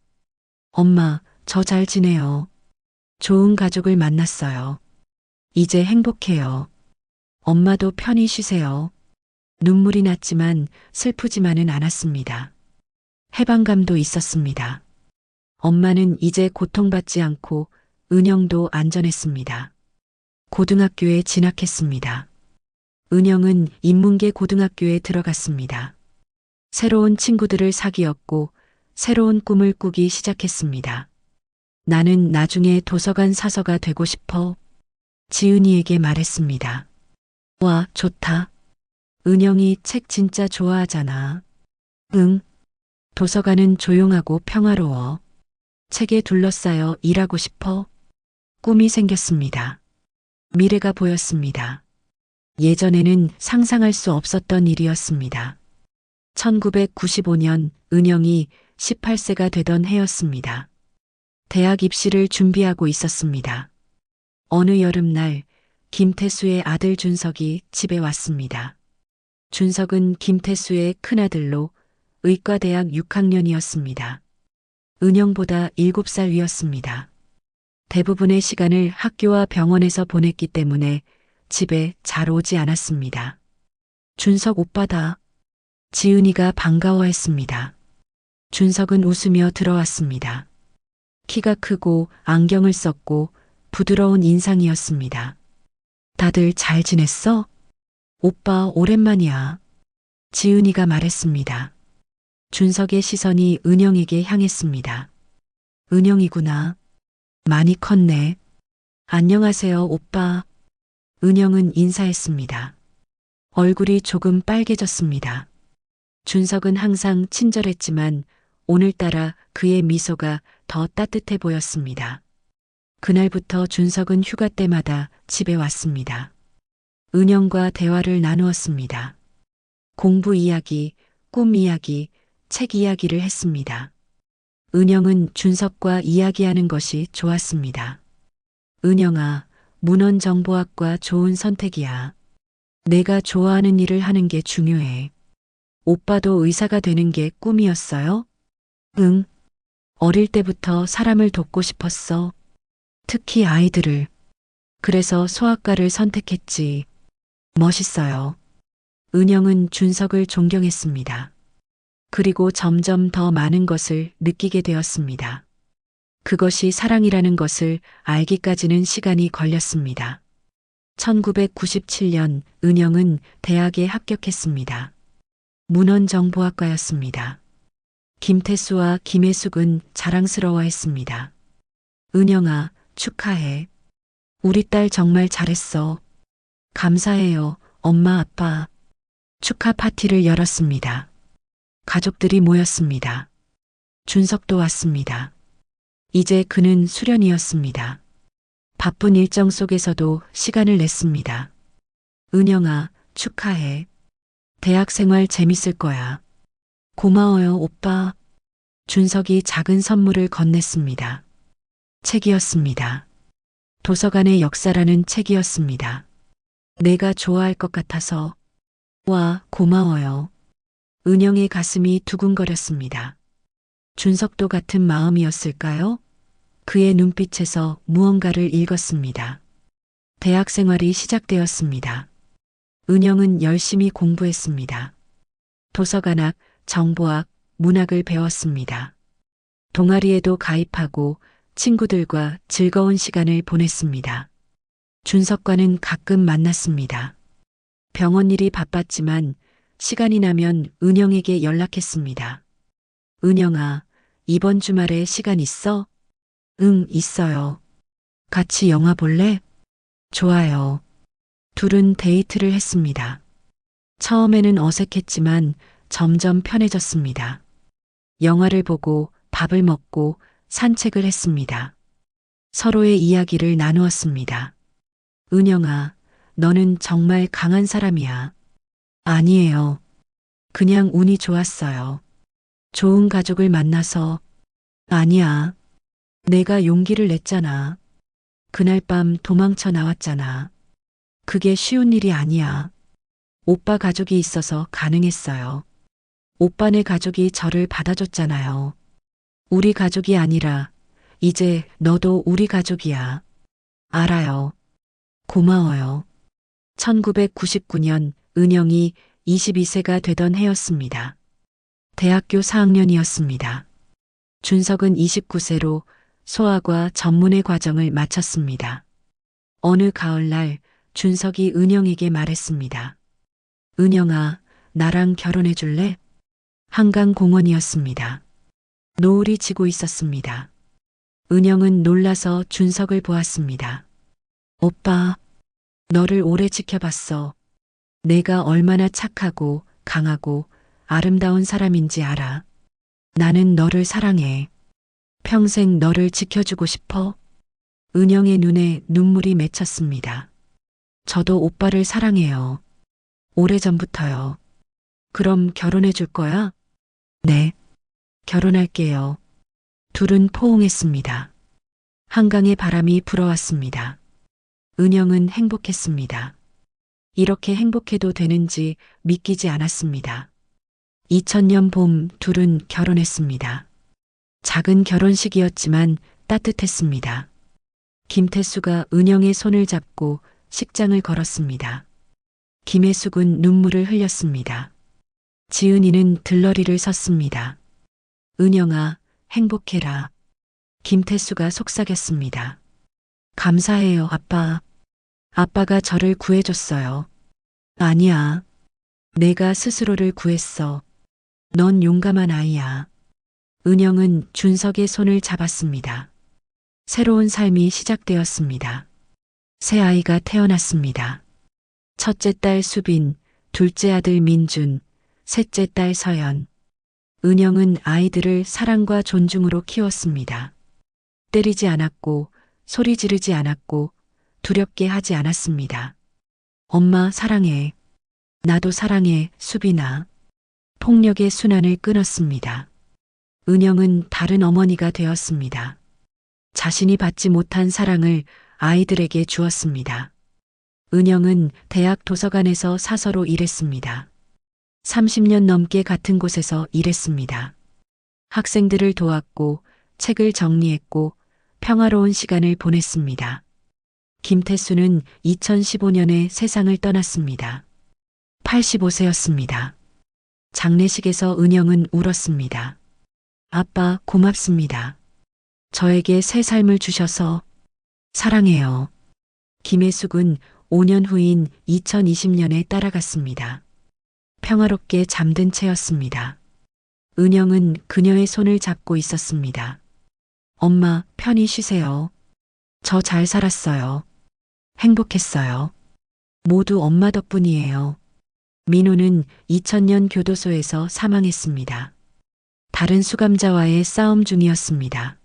엄마, 저 잘 지내요. 좋은 가족을 만났어요. 이제 행복해요. 엄마도 편히 쉬세요. 눈물이 났지만 슬프지만은 않았습니다. 해방감도 있었습니다. 엄마는 이제 고통받지 않고 은영도 안전했습니다. 고등학교에 진학했습니다. 은영은 인문계 고등학교에 들어갔습니다. 새로운 친구들을 사귀었고 새로운 꿈을 꾸기 시작했습니다. 나는 나중에 도서관 사서가 되고 싶어. 지은이에게 말했습니다. 와, 좋다. 은영이 책 진짜 좋아하잖아. 응. 도서관은 조용하고 평화로워. 책에 둘러싸여 일하고 싶어. 꿈이 생겼습니다. 미래가 보였습니다. 예전에는 상상할 수 없었던 일이었습니다. 1995년 은영이 18세가 되던 해였습니다. 대학 입시를 준비하고 있었습니다. 어느 여름날 김태수의 아들 준석이 집에 왔습니다. 준석은 김태수의 큰아들로 의과대학 6학년이었습니다. 은영보다 7살 위였습니다. 대부분의 시간을 학교와 병원에서 보냈기 때문에 집에 잘 오지 않았습니다. 준석 오빠다. 지은이가 반가워했습니다. 준석은 웃으며 들어왔습니다. 키가 크고 안경을 썼고 부드러운 인상이었습니다. 다들 잘 지냈어? 오빠 오랜만이야. 지은이가 말했습니다. 준석의 시선이 은영에게 향했습니다. 은영이구나. 많이 컸네. 안녕하세요, 오빠. 은영은 인사했습니다. 얼굴이 조금 빨개졌습니다. 준석은 항상 친절했지만 오늘따라 그의 미소가 더 따뜻해 보였습니다. 그날부터 준석은 휴가 때마다 집에 왔습니다. 은영과 대화를 나누었습니다. 공부 이야기, 꿈 이야기, 책 이야기를 했습니다. 은영은 준석과 이야기하는 것이 좋았습니다. 은영아, 문헌정보학과 좋은 선택이야. 내가 좋아하는 일을 하는 게 중요해. 오빠도 의사가 되는 게 꿈이었어요? 응. 어릴 때부터 사람을 돕고 싶었어. 특히 아이들을. 그래서 소아과를 선택했지. 멋있어요. 은영은 준석을 존경했습니다. 그리고 점점 더 많은 것을 느끼게 되었습니다. 그것이 사랑이라는 것을 알기까지는 시간이 걸렸습니다. 1997년 은영은 대학에 합격했습니다. 문헌정보학과였습니다. 김태수와 김혜숙은 자랑스러워했습니다. 은영아, 축하해. 우리 딸 정말 잘했어. 감사해요, 엄마, 아빠. 축하 파티를 열었습니다. 가족들이 모였습니다. 준석도 왔습니다. 이제 그는 수련이었습니다. 바쁜 일정 속에서도 시간을 냈습니다. 은영아, 축하해. 대학 생활 재밌을 거야. 고마워요, 오빠. 준석이 작은 선물을 건넸습니다. 책이었습니다. 도서관의 역사라는 책이었습니다. 내가 좋아할 것 같아서. 와, 고마워요. 은영의 가슴이 두근거렸습니다. 준석도 같은 마음이었을까요? 그의 눈빛에서 무언가를 읽었습니다. 대학 생활이 시작되었습니다. 은영은 열심히 공부했습니다. 도서관학, 정보학, 문학을 배웠습니다. 동아리에도 가입하고 친구들과 즐거운 시간을 보냈습니다. 준석과는 가끔 만났습니다. 병원 일이 바빴지만 시간이 나면 은영에게 연락했습니다. 은영아, 이번 주말에 시간 있어? 응, 있어요. 같이 영화 볼래? 좋아요. 둘은 데이트를 했습니다. 처음에는 어색했지만 점점 편해졌습니다. 영화를 보고 밥을 먹고 산책을 했습니다. 서로의 이야기를 나누었습니다. 은영아, 너는 정말 강한 사람이야. 아니에요. 그냥 운이 좋았어요. 좋은 가족을 만나서. 아니야. 내가 용기를 냈잖아. 그날 밤 도망쳐 나왔잖아. 그게 쉬운 일이 아니야. 오빠 가족이 있어서 가능했어요. 오빠네 가족이 저를 받아줬잖아요. 우리 가족이 아니라 이제 너도 우리 가족이야. 알아요. 고마워요. 1999년 은영이 22세가 되던 해였습니다. 대학교 4학년이었습니다. 준석은 29세로 소아과 전문의 과정을 마쳤습니다. 어느 가을날 준석이 은영에게 말했습니다. 은영아, 나랑 결혼해 줄래? 한강공원이었습니다. 노을이 지고 있었습니다. 은영은 놀라서 준석을 보았습니다. 오빠, 너를 오래 지켜봤어. 내가 얼마나 착하고 강하고 아름다운 사람인지 알아. 나는 너를 사랑해. 평생 너를 지켜주고 싶어. 은영의 눈에 눈물이 맺혔습니다. 저도 오빠를 사랑해요. 오래전부터요. 그럼 결혼해 줄 거야? 네. 결혼할게요. 둘은 포옹했습니다. 한강의 바람이 불어왔습니다. 은영은 행복했습니다. 이렇게 행복해도 되는지 믿기지 않았습니다. 2000년 봄 둘은 결혼했습니다. 작은 결혼식이었지만 따뜻했습니다. 김태수가 은영의 손을 잡고 식장을 걸었습니다. 김혜숙은 눈물을 흘렸습니다. 지은이는 들러리를 섰습니다. 은영아, 행복해라. 김태수가 속삭였습니다. 감사해요, 아빠. 아빠가 저를 구해줬어요. 아니야. 내가 스스로를 구했어. 넌 용감한 아이야. 은영은 준석의 손을 잡았습니다. 새로운 삶이 시작되었습니다. 새 아이가 태어났습니다. 첫째 딸 수빈, 둘째 아들 민준, 셋째 딸 서연. 은영은 아이들을 사랑과 존중으로 키웠습니다. 때리지 않았고, 소리 지르지 않았고, 두렵게 하지 않았습니다. 엄마 사랑해. 나도 사랑해, 수빈아. 폭력의 순환을 끊었습니다. 은영은 다른 어머니가 되었습니다. 자신이 받지 못한 사랑을 아이들에게 주었습니다. 은영은 대학 도서관에서 사서로 일했습니다. 30년 넘게 같은 곳에서 일했습니다. 학생들을 도왔고 책을 정리했고 평화로운 시간을 보냈습니다. 김태수는 2015년에 세상을 떠났습니다. 85세였습니다. 장례식에서 은영은 울었습니다. 아빠 고맙습니다. 저에게 새 삶을 주셔서 사랑해요. 김혜숙은 5년 후인 2020년에 따라갔습니다. 평화롭게 잠든 채였습니다. 은영은 그녀의 손을 잡고 있었습니다. 엄마, 편히 쉬세요. 저 잘 살았어요. 행복했어요. 모두 엄마 덕분이에요. 민호는 2000년 교도소에서 사망했습니다. 다른 수감자와의 싸움 중이었습니다.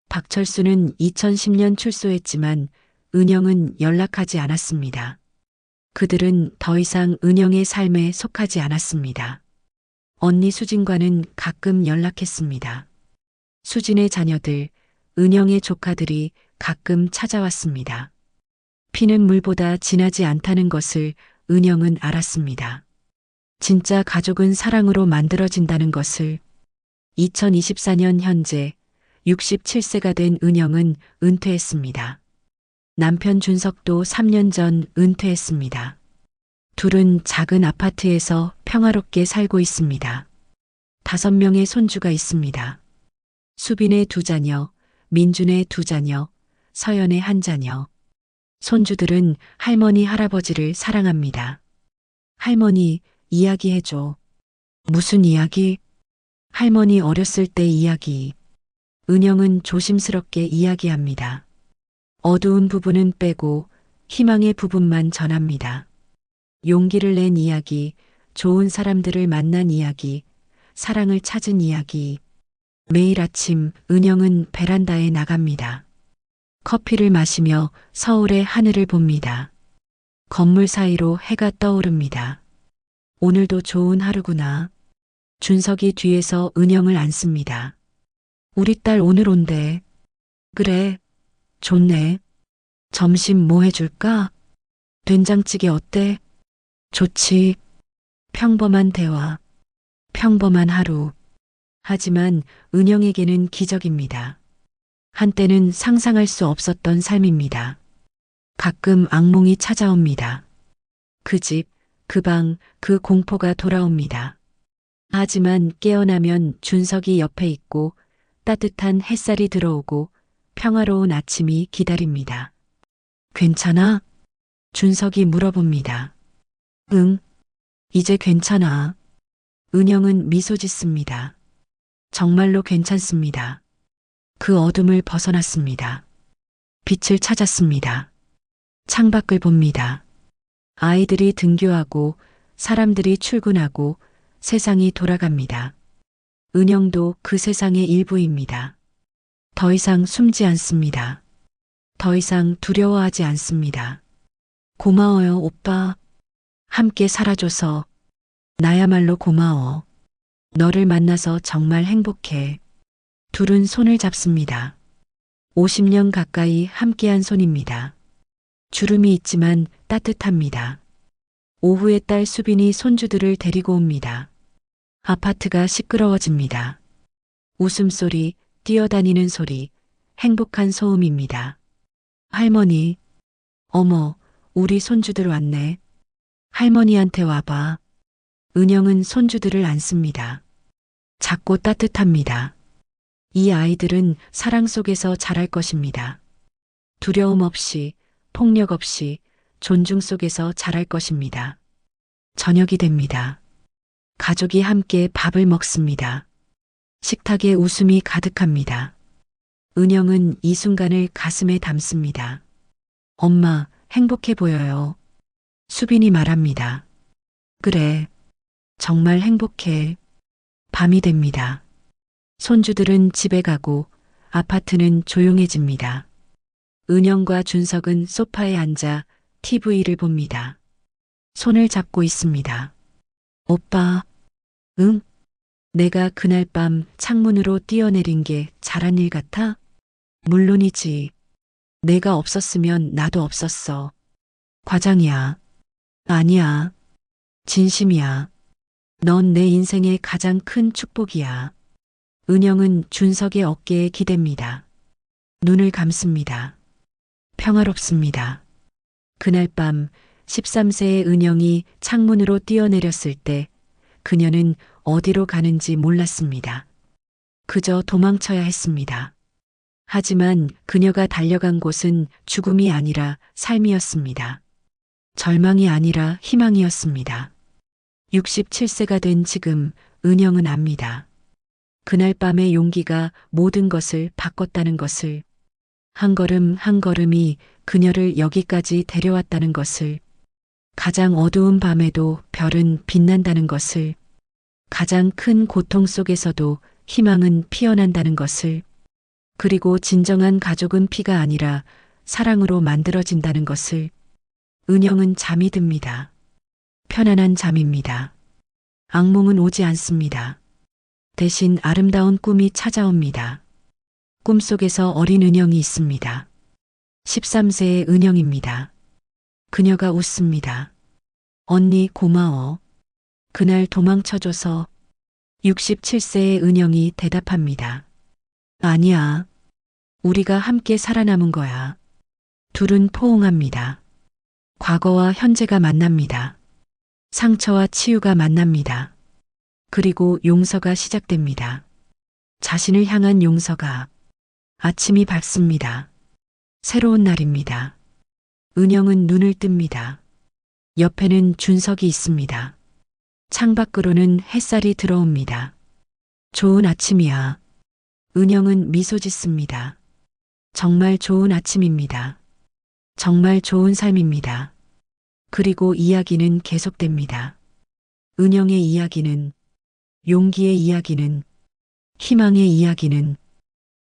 박철수는 2010년 출소했지만 은영은 연락하지 않았습니다. 그들은 더 이상 은영의 삶에 속하지 않았습니다. 언니 수진과는 가끔 연락했습니다. 수진의 자녀들, 은영의 조카들이 가끔 찾아왔습니다. 피는 물보다 진하지 않다는 것을 은영은 알았습니다. 진짜 가족은 사랑으로 만들어진다는 것을. 2024년 현재 67세가 된 은영은 은퇴했습니다. 남편 준석도 3년 전 은퇴했습니다. 둘은 작은 아파트에서 평화롭게 살고 있습니다. 5명의 손주가 있습니다. 수빈의 2자녀, 민준의 2자녀, 서연의 1자녀. 손주들은 할머니, 할아버지를 사랑합니다. 할머니, 이야기해줘. 무슨 이야기? 할머니 어렸을 때 이야기. 은영은 조심스럽게 이야기합니다. 어두운 부분은 빼고 희망의 부분만 전합니다. 용기를 낸 이야기, 좋은 사람들을 만난 이야기, 사랑을 찾은 이야기. 매일 아침 은영은 베란다에 나갑니다. 커피를 마시며 서울의 하늘을 봅니다. 건물 사이로 해가 떠오릅니다. 오늘도 좋은 하루구나. 준석이 뒤에서 은영을 안습니다. 우리 딸 오늘 온대. 그래, 좋네. 점심 뭐 해줄까? 된장찌개 어때? 좋지. 평범한 대화, 평범한 하루. 하지만 은영에게는 기적입니다. 한때는 상상할 수 없었던 삶입니다. 가끔 악몽이 찾아옵니다. 그 집, 그 방, 그 공포가 돌아옵니다. 하지만 깨어나면 준석이 옆에 있고 따뜻한 햇살이 들어오고 평화로운 아침이 기다립니다. 괜찮아? 준석이 물어봅니다. 응, 이제 괜찮아. 은영은 미소 짓습니다. 정말로 괜찮습니다. 그 어둠을 벗어났습니다. 빛을 찾았습니다. 창밖을 봅니다. 아이들이 등교하고 사람들이 출근하고 세상이 돌아갑니다. 은영도 그 세상의 일부입니다. 더 이상 숨지 않습니다. 더 이상 두려워하지 않습니다. 고마워요, 오빠. 함께 살아줘서. 나야말로 고마워. 너를 만나서 정말 행복해. 둘은 손을 잡습니다. 50년 가까이 함께한 손입니다. 주름이 있지만 따뜻합니다. 오후에 딸 수빈이 손주들을 데리고 옵니다. 아파트가 시끄러워집니다. 웃음소리, 뛰어다니는 소리, 행복한 소음입니다. 할머니, 어머, 우리 손주들 왔네. 할머니한테 와봐. 은영은 손주들을 안습니다. 작고 따뜻합니다. 이 아이들은 사랑 속에서 자랄 것입니다. 두려움 없이, 폭력 없이, 존중 속에서 자랄 것입니다. 저녁이 됩니다. 가족이 함께 밥을 먹습니다. 식탁에 웃음이 가득합니다. 은영은 이 순간을 가슴에 담습니다. 엄마, 행복해 보여요. 수빈이 말합니다. 그래, 정말 행복해. 밤이 됩니다. 손주들은 집에 가고 아파트는 조용해집니다. 은영과 준석은 소파에 앉아 TV를 봅니다. 손을 잡고 있습니다. 오빠, 응? 내가 그날 밤 창문으로 뛰어내린 게 잘한 일 같아? 물론이지. 내가 없었으면 나도 없었어. 과장이야. 아니야. 진심이야. 넌 내 인생의 가장 큰 축복이야. 은영은 준석의 어깨에 기댑니다. 눈을 감습니다. 평화롭습니다. 그날 밤 13세의 은영이 창문으로 뛰어내렸을 때 그녀는 어디로 가는지 몰랐습니다. 그저 도망쳐야 했습니다. 하지만 그녀가 달려간 곳은 죽음이 아니라 삶이었습니다. 절망이 아니라 희망이었습니다. 67세가 된 지금 은영은 압니다. 그날 밤의 용기가 모든 것을 바꿨다는 것을, 한 걸음 한 걸음이 그녀를 여기까지 데려왔다는 것을, 가장 어두운 밤에도 별은 빛난다는 것을, 가장 큰 고통 속에서도 희망은 피어난다는 것을, 그리고 진정한 가족은 피가 아니라 사랑으로 만들어진다는 것을. 은영은 잠이 듭니다. 편안한 잠입니다. 악몽은 오지 않습니다. 대신 아름다운 꿈이 찾아옵니다. 꿈속에서 어린 은영이 있습니다. 13세의 은영입니다. 그녀가 웃습니다. 언니 고마워. 그날 도망쳐줘서. 67세의 은영이 대답합니다. 아니야. 우리가 함께 살아남은 거야. 둘은 포옹합니다. 과거와 현재가 만납니다. 상처와 치유가 만납니다. 그리고 용서가 시작됩니다. 자신을 향한 용서가. 아침이 밝습니다. 새로운 날입니다. 은영은 눈을 뜹니다. 옆에는 준석이 있습니다. 창밖으로는 햇살이 들어옵니다. 좋은 아침이야. 은영은 미소 짓습니다. 정말 좋은 아침입니다. 정말 좋은 삶입니다. 그리고 이야기는 계속됩니다. 은영의 이야기는, 용기의 이야기는, 희망의 이야기는,